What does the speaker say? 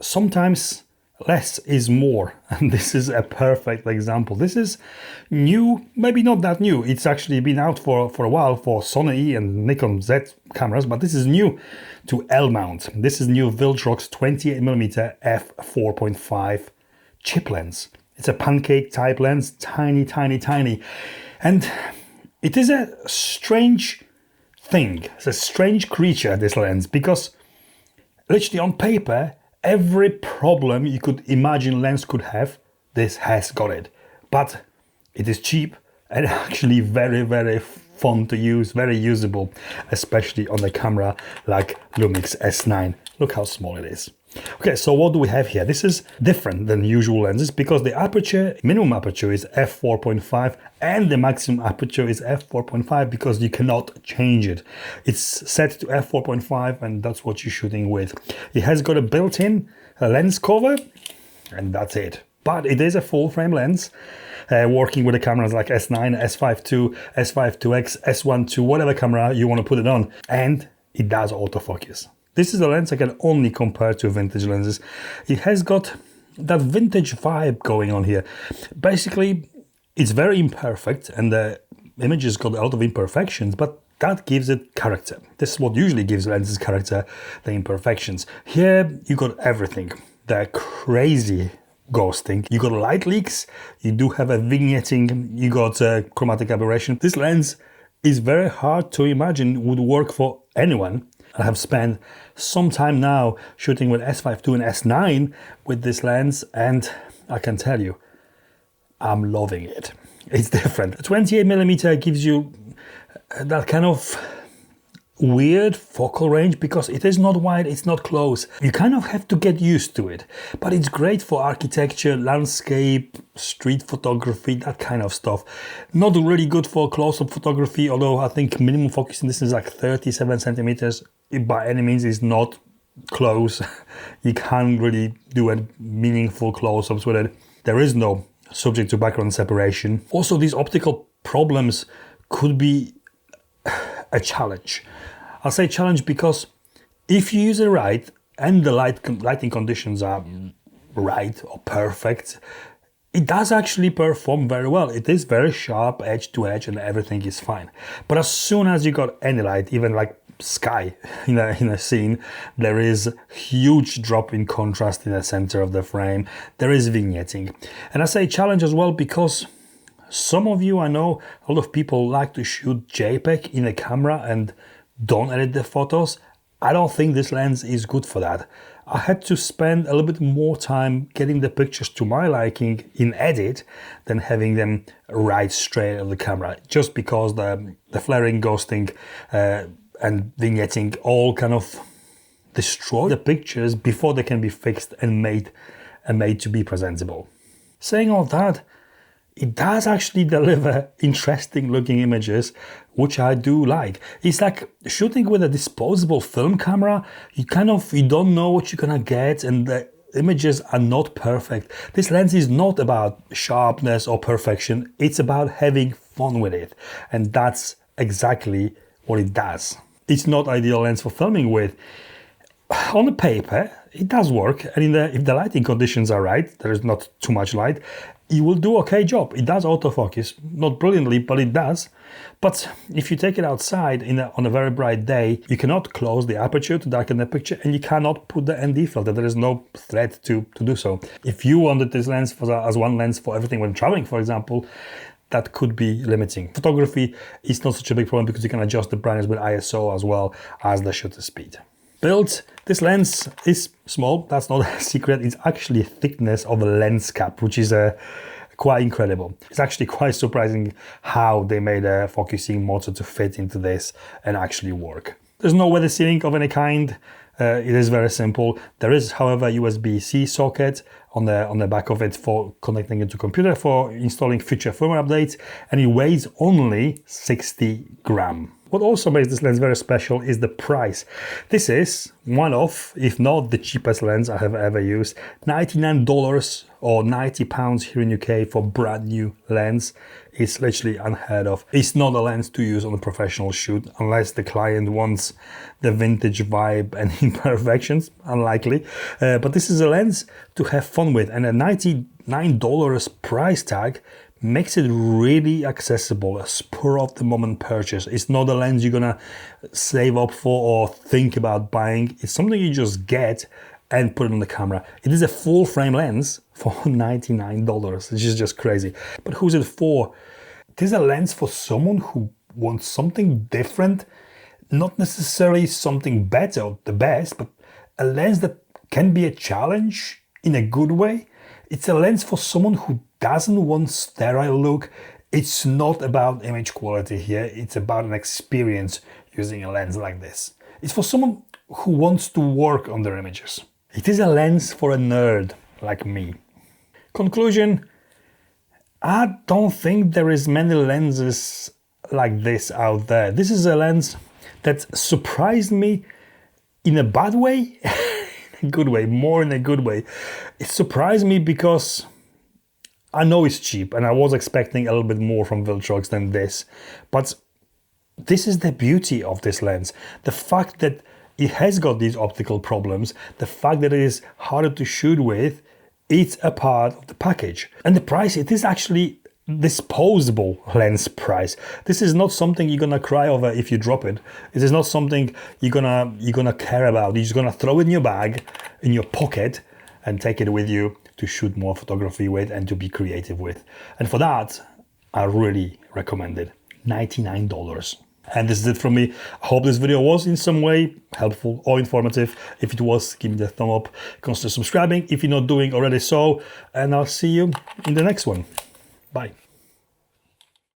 sometimes less is more, and this is a perfect example. This is new, maybe not that new. It's actually been out for a while for Sony and Nikon Z cameras, but this is new to L mount. This is new Viltrox 28mm f4.5 chip lens. It's a pancake type lens, tiny, tiny, tiny. And it is a strange thing. It's a strange creature, this lens, because literally on paper, every problem you could imagine lens could have, this has got it. But it is cheap and actually very, very fun to use, very usable, especially on a camera like Lumix S9. Look how small it is. Okay, so what do we have here? This is different than usual lenses because the aperture, minimum aperture is f4.5 and the maximum aperture is f4.5 because you cannot change it. It's set to f4.5 and that's what you're shooting with. It has got a built-in lens cover and that's it. But it is a full frame lens, working with the cameras like S9, S5II, S5IIX, S1II, whatever camera you want to put it on. And it does autofocus. This is a lens I can only compare to vintage lenses. It has got that vintage vibe going on here. Basically, it's very imperfect and the image has got a lot of imperfections, but that gives it character. This is what usually gives lenses character, the imperfections. Here, you got everything. The crazy ghosting. You got light leaks, you do have a vignetting, you got chromatic aberration. This lens is very hard to imagine would work for anyone. I have spent some time now shooting with S5II and S9 with this lens, and I can tell you, I'm loving it. It's different. 28mm gives you that kind of weird focal range because it is not wide, it's not close. You kind of have to get used to it, but it's great for architecture, landscape, street photography, that kind of stuff. Not really good for close-up photography, although I think minimum focusing distance is like 37 centimeters. It by any means is not close. You can't really do a meaningful close-ups with it. There is no subject to background separation. Also, these optical problems could be a challenge. I'll say challenge because if you use it right and the lighting conditions are right or perfect, it does actually perform very well. It is very sharp, edge to edge, and everything is fine. But as soon as you got any light, even like sky in a scene, there is huge drop in contrast in the center of the frame. There is vignetting. And I say challenge as well because some of you, I know a lot of people like to shoot JPEG in a camera and don't edit the photos. I don't think this lens is good for that. I had to spend a little bit more time getting the pictures to my liking in edit than having them right straight on the camera, just because the flaring, ghosting and vignetting all kind of destroy the pictures before they can be fixed and made to be presentable. Saying all that, it does actually deliver interesting looking images, which I do like. It's like shooting with a disposable film camera. You don't know what you're gonna get and the images are not perfect. This lens is not about sharpness or perfection. It's about having fun with it. And that's exactly what it does. It's not ideal lens for filming with. On the paper, it does work. And if the lighting conditions are right, there is not too much light, it will do okay job. It does autofocus, not brilliantly, but it does. But if you take it outside on a very bright day, you cannot close the aperture to darken the picture and you cannot put the ND filter. There is no threat to do so. If you wanted this lens as one lens for everything when traveling, for example, that could be limiting. Photography is not such a big problem because you can adjust the brightness with ISO as well as the shutter speed. Build. This lens is small, that's not a secret. It's actually thickness of a lens cap, which is quite incredible. It's actually quite surprising how they made a focusing motor to fit into this and actually work. There's no weather sealing of any kind. It is very simple. There is, however, a USB-C socket on the back of it for connecting it to computer for installing future firmware updates, and it weighs only 60 grams. What also makes this lens very special is the price. This is one of, if not the cheapest lens I have ever used. $99 or £90 here in UK for brand new lens. It's literally unheard of. It's not a lens to use on a professional shoot unless the client wants the vintage vibe and imperfections, unlikely. But this is a lens to have fun with, and a $99 price tag makes it really accessible, a spur of the moment purchase. It's not a lens you're gonna save up for or think about buying. It's something you just get and put it on the camera. It is a full frame lens for $99, which is just crazy. But who's it for? It is a lens for someone who wants something different, not necessarily something better or the best, but a lens that can be a challenge in a good way. It's a lens for someone who doesn't want sterile look. It's not about image quality here. It's about an experience using a lens like this. It's for someone who wants to work on their images. It is a lens for a nerd like me. Conclusion, I don't think there is many lenses like this out there. This is a lens that surprised me in a bad way. Good way, more in a good way. It surprised me because I know it's cheap and I was expecting a little bit more from Viltrox than this, but this is the beauty of this lens. The fact that it has got these optical problems, the fact that it is harder to shoot with, it's a part of the package. And the price, it is actually disposable lens price. This is not something you're gonna cry over if you drop it. This is not something you're gonna care about. You're just gonna throw it in your bag, in your pocket, and take it with you to shoot more photography with and to be creative with. And for that, I really recommend it. $99. And this is it from me. I hope this video was in some way helpful or informative. If it was, give me the thumb up. Consider subscribing if you're not doing already so. And I'll see you in the next one. Bye.